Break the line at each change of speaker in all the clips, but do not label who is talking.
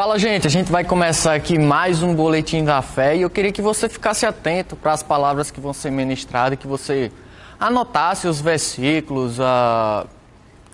Fala, gente, a gente vai começar aqui mais um Boletim da Fé e eu queria que você ficasse atento para as palavras que vão ser ministradas, que você anotasse os versículos,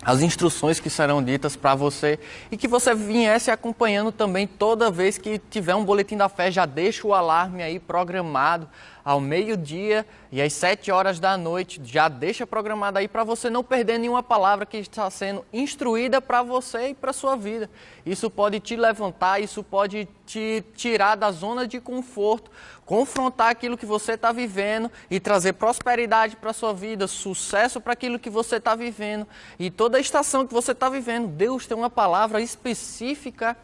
as instruções que serão ditas para você e que você viesse acompanhando também toda vez que tiver um Boletim da Fé. Já deixa o alarme aí programado ao meio-dia e às 7 horas da noite. Já deixa programado aí para você não perder nenhuma palavra que está sendo instruída para você e para a sua vida. Isso pode te levantar, isso pode te tirar da zona de conforto, confrontar aquilo que você está vivendo e trazer prosperidade para a sua vida, sucesso para aquilo que você está vivendo e toda a estação que você está vivendo. Deus tem uma palavra específica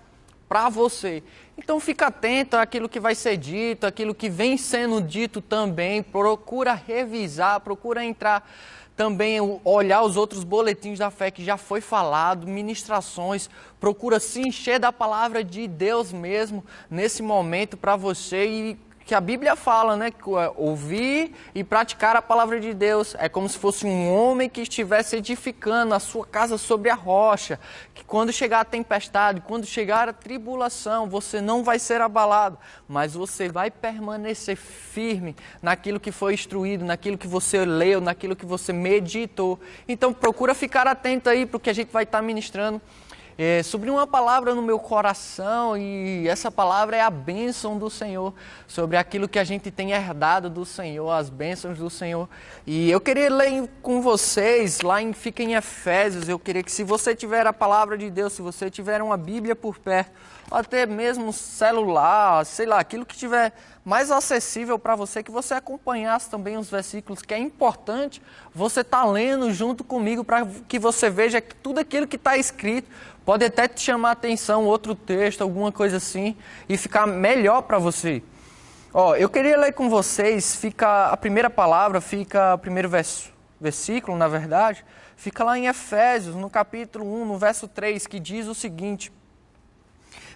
para você. Então fica atento àquilo que vai ser dito, àquilo que vem sendo dito também. Procura revisar, procura entrar também, olhar os outros boletins da fé que já foi falado, ministrações. Procura se encher da palavra de Deus mesmo nesse momento para você. E que a Bíblia fala, né? Ouvir e praticar a palavra de Deus é como se fosse um homem que estivesse edificando a sua casa sobre a rocha, que quando chegar a tempestade, quando chegar a tribulação, você não vai ser abalado, mas você vai permanecer firme naquilo que foi instruído, naquilo que você leu, naquilo que você meditou. Então procura ficar atento aí para o que a gente vai estar ministrando. Sobre uma palavra no meu coração, e essa palavra é a bênção do Senhor, sobre aquilo que a gente tem herdado do Senhor, as bênçãos do Senhor. E eu queria ler com vocês, fica em Efésios. Eu queria que, se você tiver a palavra de Deus, se você tiver uma Bíblia por perto, ou até mesmo um celular, sei lá, aquilo que tiver mais acessível para você, que você acompanhasse também os versículos, que é importante você estar lendo junto comigo para que você veja que tudo aquilo que está escrito pode até te chamar a atenção, outro texto, alguma coisa assim, e ficar melhor para você. Eu queria ler com vocês, a primeira palavra, o primeiro versículo, na verdade, fica lá em Efésios, no capítulo 1, no verso 3, que diz o seguinte: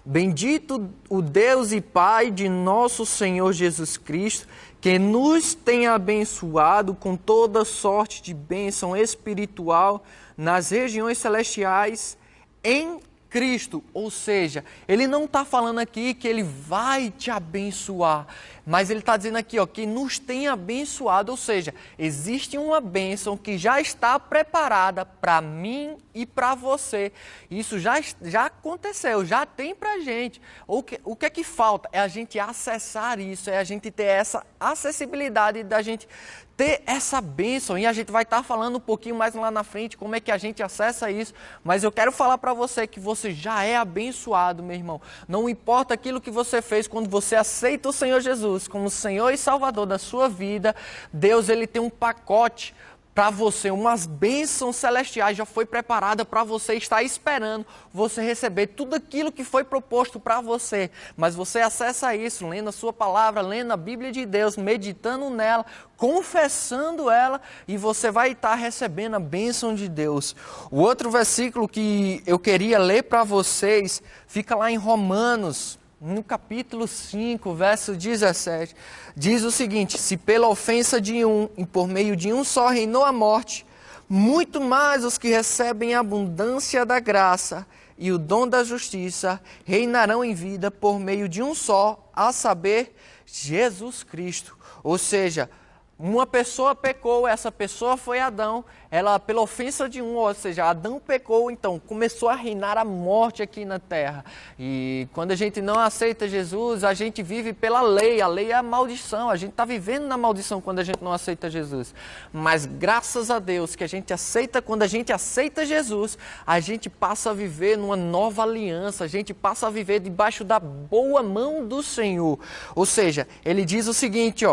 Bendito o Deus e Pai de nosso Senhor Jesus Cristo, que nos tem abençoado com toda sorte de bênção espiritual nas regiões celestiais em Cristo. Ou seja, ele não está falando aqui que ele vai te abençoar, mas ele está dizendo aqui, que nos tem abençoado. Ou seja, existe uma bênção que já está preparada para mim e para você. Isso já aconteceu, já tem para a gente. O que é que falta? É a gente acessar isso, é a gente ter essa acessibilidade da gente ter essa bênção. E a gente vai estar falando um pouquinho mais lá na frente como é que a gente acessa isso. Mas eu quero falar para você que você já é abençoado, meu irmão. Não importa aquilo que você fez, quando você aceita o Senhor Jesus como Senhor e Salvador da sua vida, Deus, ele tem um pacote para você, umas bênçãos celestiais já foi preparada para você, estar esperando você receber tudo aquilo que foi proposto para você. Mas você acessa isso, lendo a sua palavra, lendo a Bíblia de Deus, meditando nela, confessando ela, e você vai estar recebendo a bênção de Deus. O outro versículo que eu queria ler para vocês fica lá em Romanos, no capítulo 5, verso 17, diz o seguinte: se pela ofensa de um e por meio de um só reinou a morte, muito mais os que recebem a abundância da graça e o dom da justiça reinarão em vida por meio de um só, a saber, Jesus Cristo. Ou seja, uma pessoa pecou, essa pessoa foi Adão, ela pela ofensa de um, ou seja, Adão pecou, então começou a reinar a morte aqui na terra. E quando a gente não aceita Jesus, a gente vive pela lei, a lei é a maldição, a gente está vivendo na maldição quando a gente não aceita Jesus. Mas graças a Deus que a gente aceita, quando a gente aceita Jesus, a gente passa a viver numa nova aliança, a gente passa a viver debaixo da boa mão do Senhor. Ou seja, ele diz o seguinte,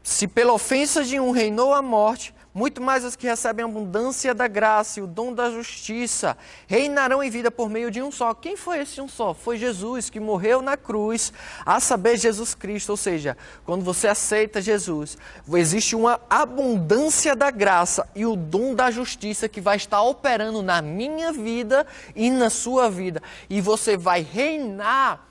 se pela ofensa de um reinou a morte, muito mais os que recebem a abundância da graça e o dom da justiça reinarão em vida por meio de um só. Quem foi esse um só? Foi Jesus, que morreu na cruz, a saber, Jesus Cristo. Ou seja, quando você aceita Jesus, existe uma abundância da graça e o dom da justiça que vai estar operando na minha vida e na sua vida. E você vai reinar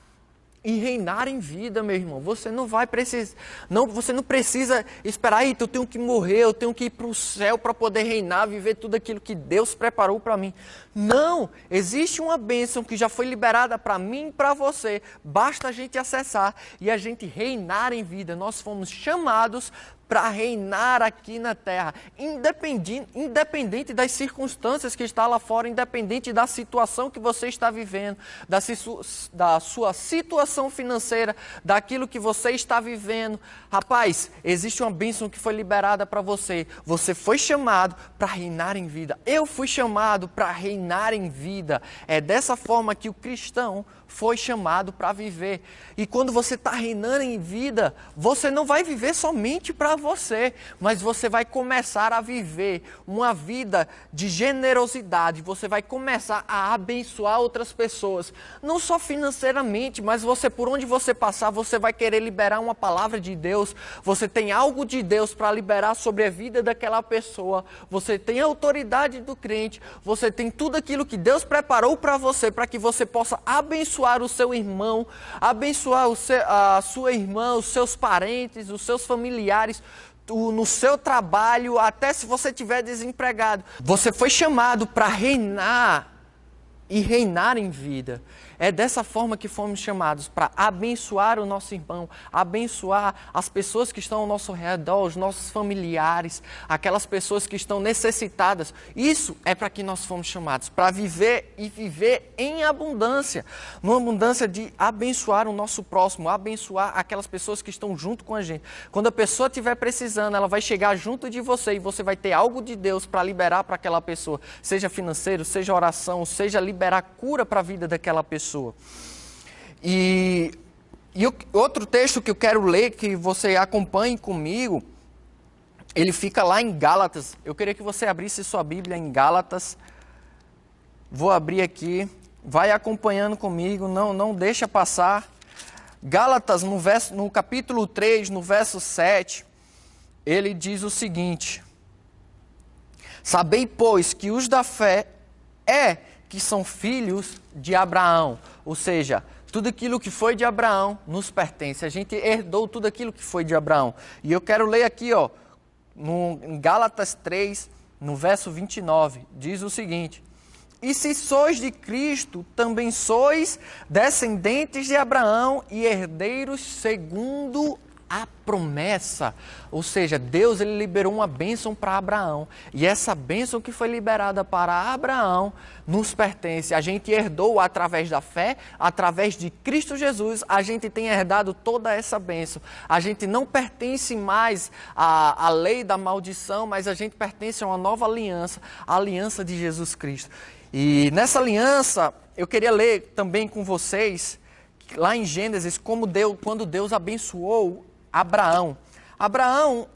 e reinar em vida, meu irmão. Você não vai precisar, não, você não precisa esperar, eu tenho que morrer, eu tenho que ir para o céu para poder reinar, viver tudo aquilo que Deus preparou para mim. Não, existe uma bênção que já foi liberada para mim e para você. Basta a gente acessar e a gente reinar em vida. Nós fomos chamados para reinar aqui na terra, independente das circunstâncias que está lá fora, independente da situação que você está vivendo, da sua situação financeira, daquilo que você está vivendo. Rapaz, existe uma bênção que foi liberada para você. Você foi chamado para reinar em vida. Eu fui chamado para reinar em vida. É dessa forma que o cristão foi chamado para viver. E quando você está reinando em vida, você não vai viver somente para você, mas você vai começar a viver uma vida de generosidade. Você vai começar a abençoar outras pessoas, não só financeiramente, mas você, por onde você passar, você vai querer liberar uma palavra de Deus. Você tem algo de Deus para liberar sobre a vida daquela pessoa. Você tem a autoridade do crente. Você tem tudo aquilo que Deus preparou para você, para que você possa abençoar o seu irmão, abençoar a sua irmã, os seus parentes, os seus familiares, no seu trabalho, até se você estiver desempregado. Você foi chamado para reinar e reinar em vida. É dessa forma que fomos chamados, para abençoar o nosso irmão, abençoar as pessoas que estão ao nosso redor, os nossos familiares, aquelas pessoas que estão necessitadas. Isso é para que nós fomos chamados, para viver e viver em abundância. Numa abundância de abençoar o nosso próximo, abençoar aquelas pessoas que estão junto com a gente. Quando a pessoa estiver precisando, ela vai chegar junto de você e você vai ter algo de Deus para liberar para aquela pessoa. Seja financeiro, seja oração, seja liberar cura para a vida daquela pessoa. E outro texto que eu quero ler, que você acompanhe comigo, ele fica lá em Gálatas. Eu queria que você abrisse sua Bíblia em Gálatas. Vou abrir aqui, vai acompanhando comigo, não deixa passar. Gálatas, no capítulo 3, no verso 7, ele diz o seguinte: sabei, pois, que os da fé que são filhos de Abraão. Ou seja, tudo aquilo que foi de Abraão nos pertence. A gente herdou tudo aquilo que foi de Abraão. E eu quero ler aqui, em Gálatas 3, no verso 29, diz o seguinte: e se sois de Cristo, também sois descendentes de Abraão e herdeiros segundo a promessa. Ou seja, Deus ele liberou uma bênção para Abraão. E essa bênção que foi liberada para Abraão nos pertence. A gente herdou através da fé, através de Cristo Jesus, a gente tem herdado toda essa bênção. A gente não pertence mais à lei da maldição, mas a gente pertence a uma nova aliança, a aliança de Jesus Cristo. E nessa aliança, eu queria ler também com vocês, lá em Gênesis, quando Deus abençoou Abraão. Abraão,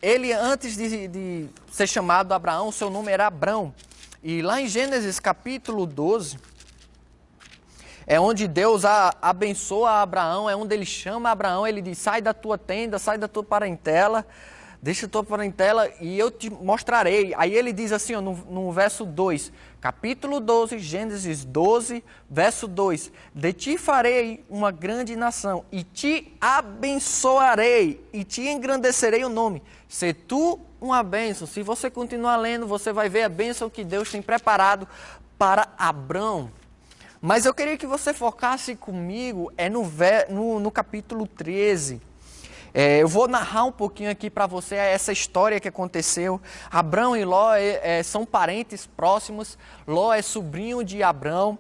ele antes de ser chamado Abraão, seu nome era Abrão. E lá em Gênesis capítulo 12, é onde Deus abençoa Abraão, é onde ele chama Abraão, ele diz: sai da tua tenda, sai da tua parentela, deixa a tua parentela e eu te mostrarei. Aí ele diz assim, no verso 2, capítulo 12, Gênesis 12, verso 2. De ti farei uma grande nação e te abençoarei e te engrandecerei o nome. Se tu uma bênção. Se você continuar lendo, você vai ver a bênção que Deus tem preparado para Abrão. Mas eu queria que você focasse comigo no capítulo 13. Eu vou narrar um pouquinho aqui para você essa história que aconteceu. Abrão e Ló são parentes próximos. Ló é sobrinho de Abrão.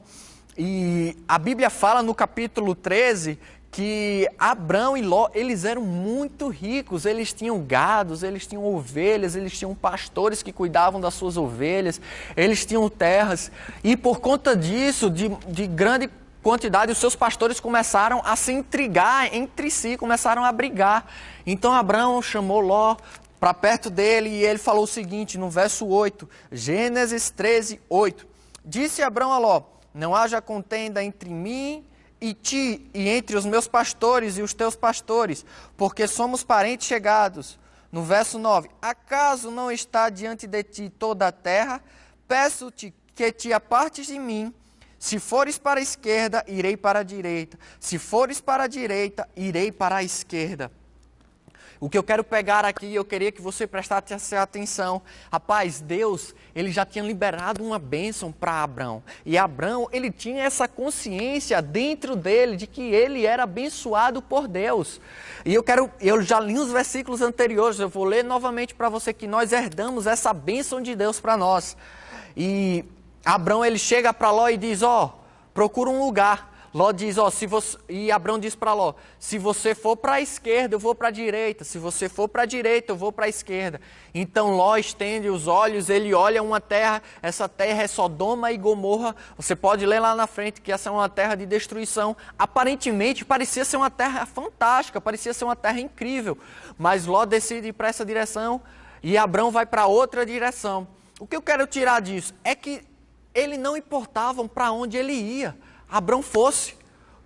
E a Bíblia fala no capítulo 13 que Abrão e Ló, eles eram muito ricos. Eles tinham gados, eles tinham ovelhas, eles tinham pastores que cuidavam das suas ovelhas. Eles tinham terras. E por conta disso, de grande quantidade, os seus pastores começaram a se intrigar entre si, começaram a brigar. Então Abrão chamou Ló para perto dele e ele falou o seguinte, no verso 8, Gênesis 13, 8. Disse Abrão a Ló: não haja contenda entre mim e ti, e entre os meus pastores e os teus pastores, porque somos parentes chegados. No verso 9, acaso não está diante de ti toda a terra? Peço-te que te apartes de mim. Se fores para a esquerda, irei para a direita. Se fores para a direita, irei para a esquerda. O que eu quero pegar aqui, eu queria que você prestasse atenção. Rapaz, Deus, ele já tinha liberado uma bênção para Abrão. E Abrão, ele tinha essa consciência dentro dele de que ele era abençoado por Deus. E eu já li os versículos anteriores, eu vou ler novamente para você que nós herdamos essa bênção de Deus para nós. E Abrão, ele chega para Ló e diz, procura um lugar. Ló diz, e Abrão diz para Ló, se você for para a esquerda, eu vou para a direita. Se você for para a direita, eu vou para a esquerda. Então Ló estende os olhos, ele olha uma terra, essa terra é Sodoma e Gomorra. Você pode ler lá na frente que essa é uma terra de destruição. Aparentemente parecia ser uma terra fantástica, parecia ser uma terra incrível. Mas Ló decide ir para essa direção e Abrão vai para outra direção. O que eu quero tirar disso é que ele não importava para onde ele ia. Abrão fosse,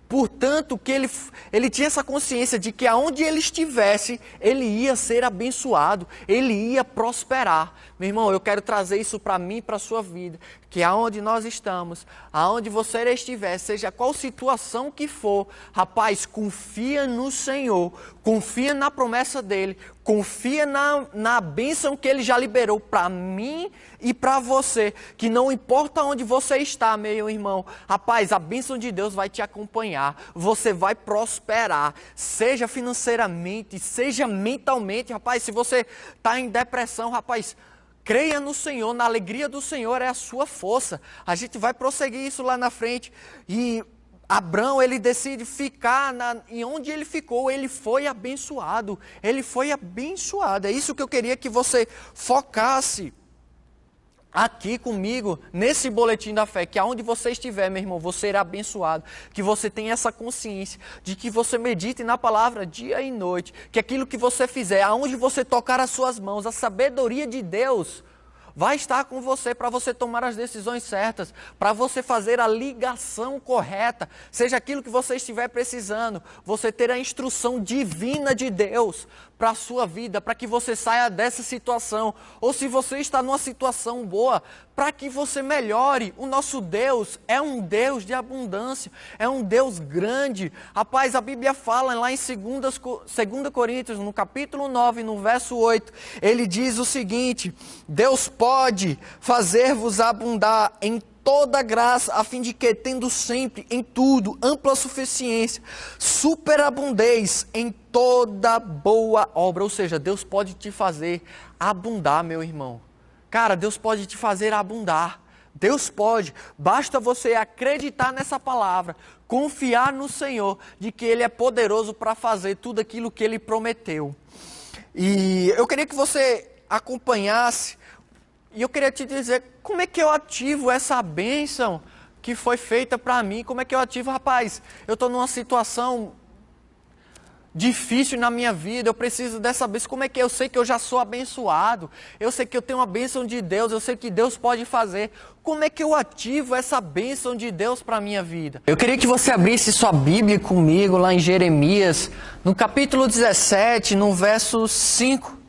portanto que ele tinha essa consciência de que aonde ele estivesse, ele ia ser abençoado, ele ia prosperar. Meu irmão, eu quero trazer isso para mim e para a sua vida, que aonde nós estamos, aonde você estiver, seja qual situação que for, rapaz, confia no Senhor, confia na promessa dele, confia na bênção que ele já liberou para mim e para você, que não importa onde você está, meu irmão, rapaz, a bênção de Deus vai te acompanhar, você vai prosperar, seja financeiramente, seja mentalmente, rapaz, se você está em depressão, rapaz, creia no Senhor, na alegria do Senhor é a sua força. A gente vai prosseguir isso lá na frente. E Abrão, ele decide ficar em onde ele ficou, ele foi abençoado. Ele foi abençoado. É isso que eu queria que você focasse aqui comigo, nesse boletim da fé, que aonde você estiver, meu irmão, você será abençoado, que você tenha essa consciência de que você medite na palavra dia e noite, que aquilo que você fizer, aonde você tocar as suas mãos, a sabedoria de Deus vai estar com você para você tomar as decisões certas, para você fazer a ligação correta, seja aquilo que você estiver precisando, você ter a instrução divina de Deus para a sua vida, para que você saia dessa situação, ou se você está numa situação boa, para que você melhore. O nosso Deus é um Deus de abundância, é um Deus grande. Rapaz, a Bíblia fala lá em 2 Coríntios, no capítulo 9, no verso 8, ele diz o seguinte: Deus pode fazer-vos abundar em toda graça, a fim de que, tendo sempre, em tudo, ampla suficiência, superabundez em toda boa obra. Ou seja, Deus pode te fazer abundar, meu irmão. Cara, Deus pode te fazer abundar. Deus pode. Basta você acreditar nessa palavra, confiar no Senhor, de que Ele é poderoso para fazer tudo aquilo que Ele prometeu. E eu queria que você acompanhasse. E eu queria te dizer, como é que eu ativo essa bênção que foi feita para mim? Como é que eu ativo? Rapaz, eu estou numa situação difícil na minha vida, eu preciso dessa bênção. Como é que eu sei que eu já sou abençoado? Eu sei que eu tenho uma bênção de Deus, eu sei que Deus pode fazer. Como é que eu ativo essa bênção de Deus para a minha vida? Eu queria que você abrisse sua Bíblia comigo lá em Jeremias, no capítulo 17, no verso 5.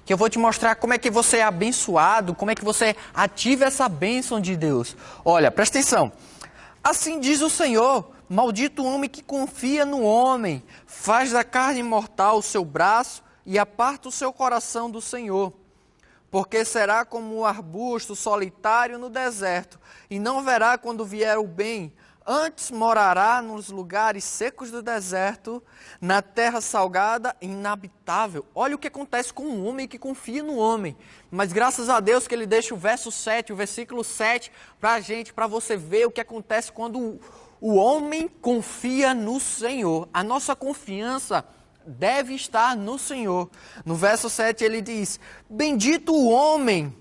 Que eu vou te mostrar como é que você é abençoado, como é que você ativa essa bênção de Deus. Olha, presta atenção. Assim diz o Senhor, maldito o homem que confia no homem, faz da carne mortal o seu braço e aparta o seu coração do Senhor. Porque será como um arbusto solitário no deserto, e não verá quando vier o bem. Antes morará nos lugares secos do deserto, na terra salgada e inabitável. Olha o que acontece com um homem que confia no homem. Mas graças a Deus que ele deixa o verso 7, o versículo 7 para a gente, para você ver o que acontece quando o homem confia no Senhor. A nossa confiança deve estar no Senhor. No verso 7 ele diz: bendito o homem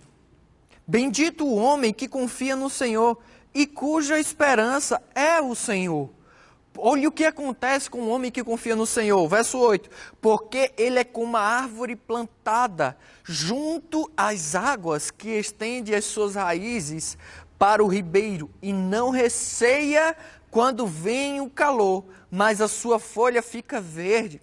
que confia no Senhor e cuja esperança é o Senhor. Olha o que acontece com o homem que confia no Senhor. Verso 8. Porque ele é como uma árvore plantada junto às águas, que estende as suas raízes para o ribeiro, e não receia quando vem o calor, mas a sua folha fica verde.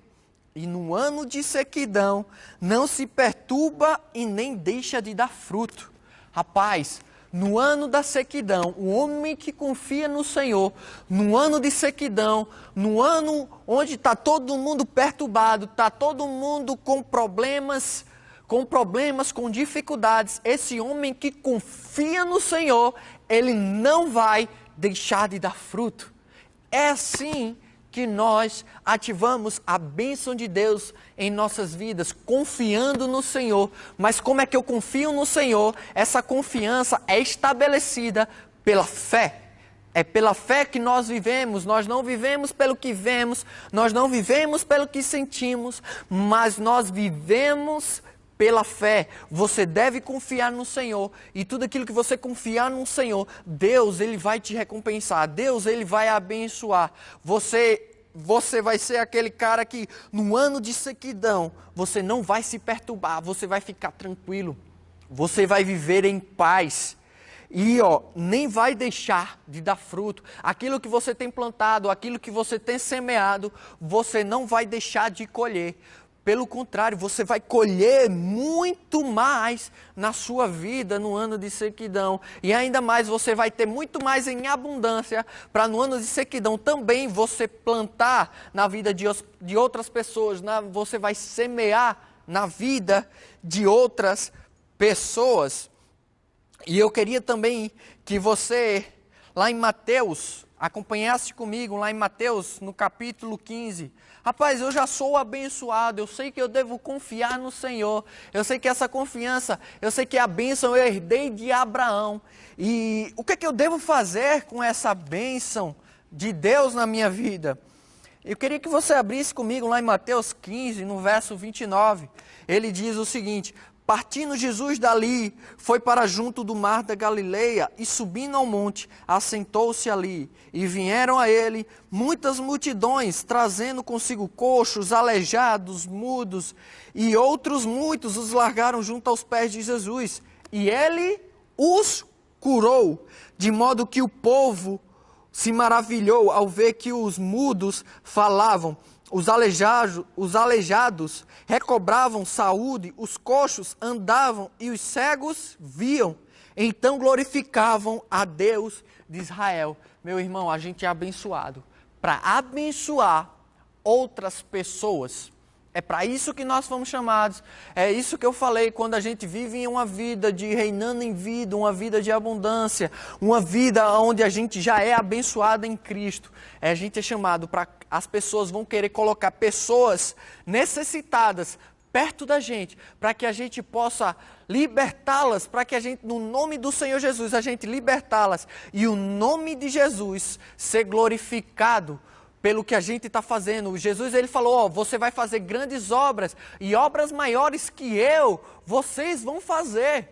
E no ano de sequidão não se perturba e nem deixa de dar fruto. Rapaz, no ano da sequidão, o homem que confia no Senhor, no ano de sequidão, no ano onde está todo mundo perturbado, está todo mundo com problemas, com dificuldades, esse homem que confia no Senhor, ele não vai deixar de dar fruto. É assim que nós ativamos a bênção de Deus em nossas vidas, confiando no Senhor. Mas como é que eu confio no Senhor? Essa confiança é estabelecida pela fé. É pela fé que nós vivemos. Nós não vivemos pelo que vemos, nós não vivemos pelo que sentimos, mas nós vivemos pela fé. Você deve confiar no Senhor, e tudo aquilo que você confiar no Senhor, Deus, Ele vai te recompensar, Deus, Ele vai abençoar. Você vai ser aquele cara que no ano de sequidão, você não vai se perturbar, você vai ficar tranquilo, você vai viver em paz. E nem vai deixar de dar fruto. Aquilo que você tem plantado, aquilo que você tem semeado, você não vai deixar de colher. Pelo contrário, você vai colher muito mais na sua vida no ano de sequidão. E ainda mais, você vai ter muito mais em abundância para no ano de sequidão também você plantar na vida de outras pessoas. Você vai semear na vida de outras pessoas. E eu queria também que você, lá em Mateus, acompanhasse comigo, lá em Mateus, no capítulo 15. Rapaz, eu já sou abençoado, eu sei que eu devo confiar no Senhor. Eu sei que essa confiança, eu sei que a bênção eu herdei de Abraão. E o que é que eu devo fazer com essa bênção de Deus na minha vida? Eu queria que você abrisse comigo lá em Mateus 15, no verso 29. Ele diz o seguinte: partindo Jesus dali, foi para junto do mar da Galileia, e subindo ao monte, assentou-se ali. E vieram a ele muitas multidões, trazendo consigo coxos, aleijados, mudos, e outros muitos os largaram junto aos pés de Jesus. E ele os curou, de modo que o povo se maravilhou ao ver que os mudos falavam. Os aleijados recobravam saúde, os coxos andavam e os cegos viam. Então glorificavam a Deus de Israel. Meu irmão, a gente é abençoado para abençoar outras pessoas. É para isso que nós fomos chamados. É isso que eu falei, quando a gente vive em uma vida de reinando em vida, uma vida de abundância, uma vida onde a gente já é abençoado em Cristo. A gente é chamado para, as pessoas vão querer colocar pessoas necessitadas perto da gente, para que a gente possa libertá-las, para que a gente, no nome do Senhor Jesus, a gente libertá-las e o nome de Jesus ser glorificado pelo que a gente está fazendo. Jesus, ele falou, você vai fazer grandes obras, e obras maiores que vocês vão fazer.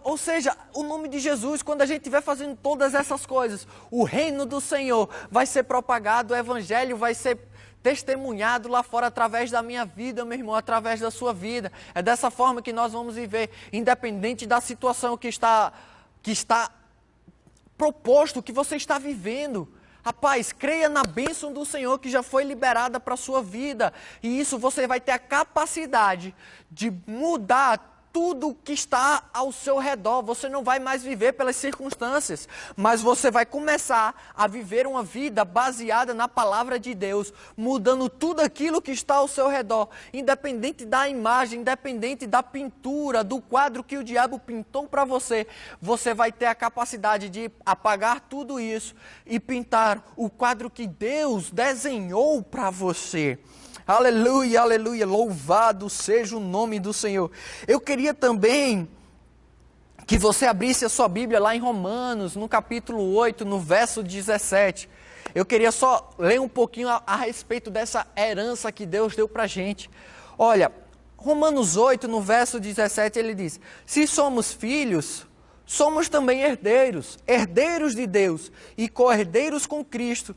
Ou seja, o nome de Jesus, quando a gente estiver fazendo todas essas coisas, o reino do Senhor vai ser propagado, o evangelho vai ser testemunhado lá fora através da minha vida, meu irmão, através da sua vida. É dessa forma que nós vamos viver, independente da situação que está proposto, que você está vivendo. Rapaz, creia na bênção do Senhor que já foi liberada para a sua vida. E isso você vai ter a capacidade de mudar tudo que está ao seu redor. Você não vai mais viver pelas circunstâncias, mas você vai começar a viver uma vida baseada na palavra de Deus, mudando tudo aquilo que está ao seu redor, independente da imagem, independente da pintura, do quadro que o diabo pintou para você. Você vai ter a capacidade de apagar tudo isso e pintar o quadro que Deus desenhou para você. Aleluia, aleluia, louvado seja o nome do Senhor. Eu queria também que você abrisse a sua Bíblia lá em Romanos, no capítulo 8, no verso 17. Eu queria só ler um pouquinho a respeito dessa herança que Deus deu para a gente. Olha, Romanos 8, no verso 17, ele diz: se somos filhos, somos também herdeiros, herdeiros de Deus e co-herdeiros com Cristo.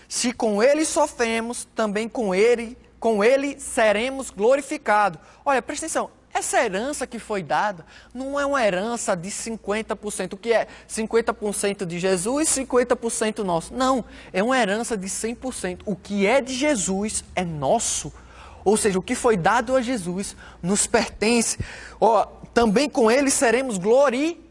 Se com Ele sofremos, também com Ele seremos glorificados. Olha, presta atenção, essa herança que foi dada não é uma herança de 50%, o que é 50% de Jesus, 50% nosso. Não, é uma herança de 100%. O que é de Jesus é nosso. Ou seja, o que foi dado a Jesus nos pertence. Também com Ele seremos glorificados.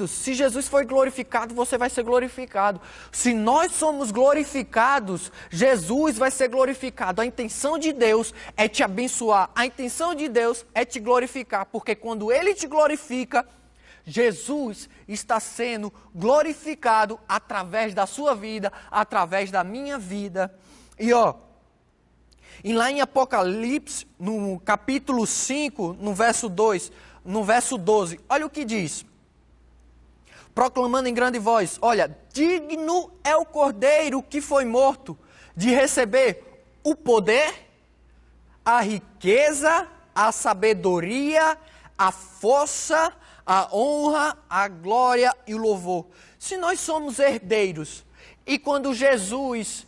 Se Jesus foi glorificado, você vai ser glorificado. Se nós somos glorificados, Jesus vai ser glorificado. A intenção de Deus é te abençoar. A intenção de Deus é te glorificar. Porque quando Ele te glorifica, Jesus está sendo glorificado através da sua vida, através da minha vida. E lá em Apocalipse, no capítulo 5, no verso 12, olha o que diz. Proclamando em grande voz, olha, digno é o Cordeiro que foi morto de receber o poder, a riqueza, a sabedoria, a força, a honra, a glória e o louvor. Se nós somos herdeiros, e quando Jesus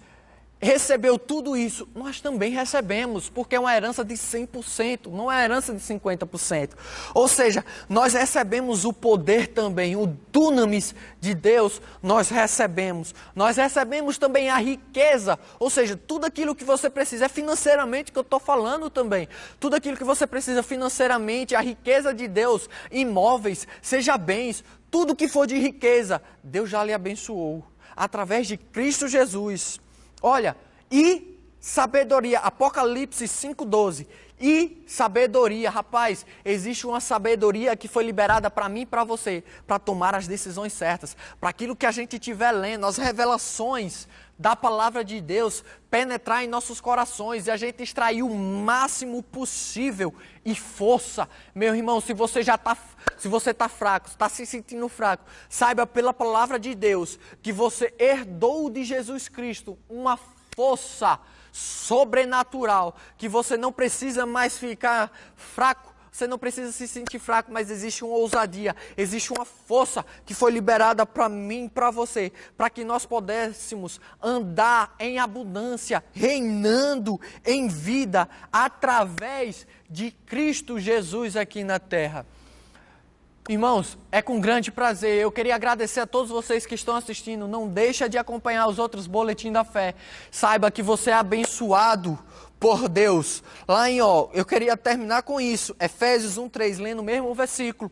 recebeu tudo isso, nós também recebemos, porque é uma herança de 100%, não é uma herança de 50%. Ou seja, nós recebemos o poder também, o dunamis de Deus, nós recebemos. Nós recebemos também a riqueza, ou seja, tudo aquilo que você precisa, é financeiramente que eu estou falando também. Tudo aquilo que você precisa financeiramente, a riqueza de Deus, imóveis, seja bens, tudo que for de riqueza, Deus já lhe abençoou, através de Cristo Jesus. Olha, e sabedoria, Apocalipse 5,12, e sabedoria, rapaz, existe uma sabedoria que foi liberada para mim e para você, para tomar as decisões certas, para aquilo que a gente estiver lendo, as revelações da palavra de Deus, penetrar em nossos corações e a gente extrair o máximo possível e força. Meu irmão, se você está fraco, está se sentindo fraco, saiba pela palavra de Deus que você herdou de Jesus Cristo uma força sobrenatural, que você não precisa mais ficar fraco, você não precisa se sentir fraco, mas existe uma ousadia, existe uma força que foi liberada para mim e para você, para que nós pudéssemos andar em abundância, reinando em vida, através de Cristo Jesus aqui na terra. Irmãos, é com grande prazer, eu queria agradecer a todos vocês que estão assistindo, não deixa de acompanhar os outros boletins da fé, saiba que você é abençoado por Deus. Eu queria terminar com isso, Efésios 1,3, lendo o mesmo versículo,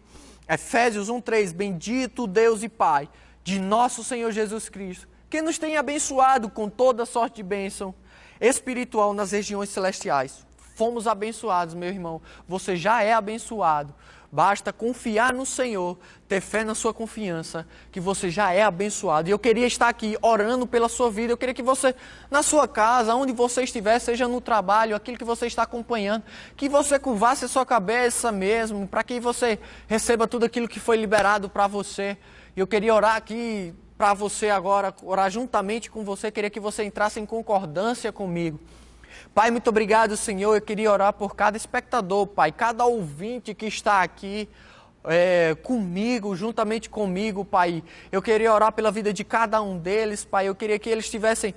Efésios 1,3, bendito Deus e Pai de nosso Senhor Jesus Cristo, que nos tem abençoado com toda sorte de bênção espiritual nas regiões celestiais. Fomos abençoados, meu irmão, você já é abençoado. Basta confiar no Senhor, ter fé na sua confiança, que você já é abençoado. E eu queria estar aqui orando pela sua vida. Eu queria que você, na sua casa, onde você estiver, seja no trabalho, aquilo que você está acompanhando, que você curvasse a sua cabeça mesmo, para que você receba tudo aquilo que foi liberado para você. E eu queria orar aqui para você agora, orar juntamente com você. Eu queria que você entrasse em concordância comigo. Pai, muito obrigado, Senhor. Eu queria orar por cada espectador, Pai, cada ouvinte que está aqui comigo, juntamente comigo, Pai. Eu queria orar pela vida de cada um deles, Pai. Eu queria que eles estivessem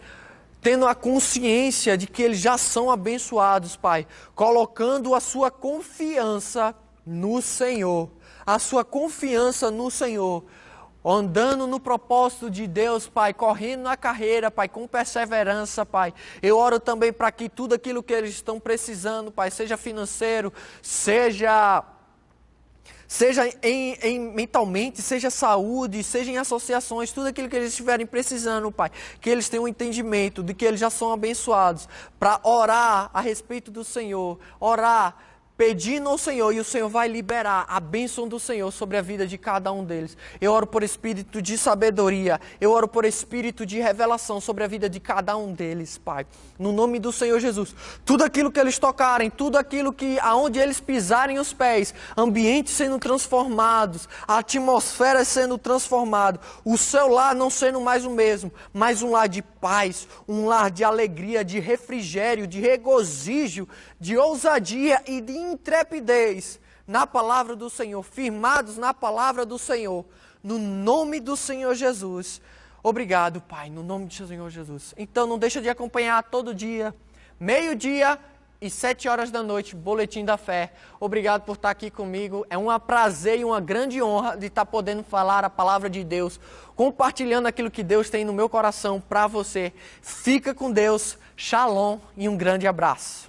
tendo a consciência de que eles já são abençoados, Pai, colocando a sua confiança no Senhor, a sua confiança no Senhor, andando no propósito de Deus, Pai, correndo na carreira, Pai, com perseverança, Pai. Eu oro também para que tudo aquilo que eles estão precisando, Pai, seja financeiro, seja mentalmente, seja saúde, seja em associações, tudo aquilo que eles estiverem precisando, Pai, que eles tenham um entendimento de que eles já são abençoados, para orar a respeito do Senhor, orar pedindo ao Senhor, e o Senhor vai liberar a bênção do Senhor sobre a vida de cada um deles. Eu oro por espírito de sabedoria, eu oro por espírito de revelação sobre a vida de cada um deles, Pai. No nome do Senhor Jesus, tudo aquilo que eles tocarem, tudo aquilo que, aonde eles pisarem os pés, ambientes sendo transformados, a atmosfera sendo transformada, o seu lar não sendo mais o mesmo, mas um lar de paz, um lar de alegria, de refrigério, de regozijo, de ousadia e de intrepidez na palavra do Senhor, firmados na palavra do Senhor, no nome do Senhor Jesus. Obrigado, Pai, no nome do Senhor Jesus. Então não deixa de acompanhar todo dia, 12:00 e 7h da noite, Boletim da Fé. Obrigado por estar aqui comigo. É um prazer e uma grande honra de estar podendo falar a palavra de Deus, compartilhando aquilo que Deus tem no meu coração para você. Fica com Deus, shalom e um grande abraço.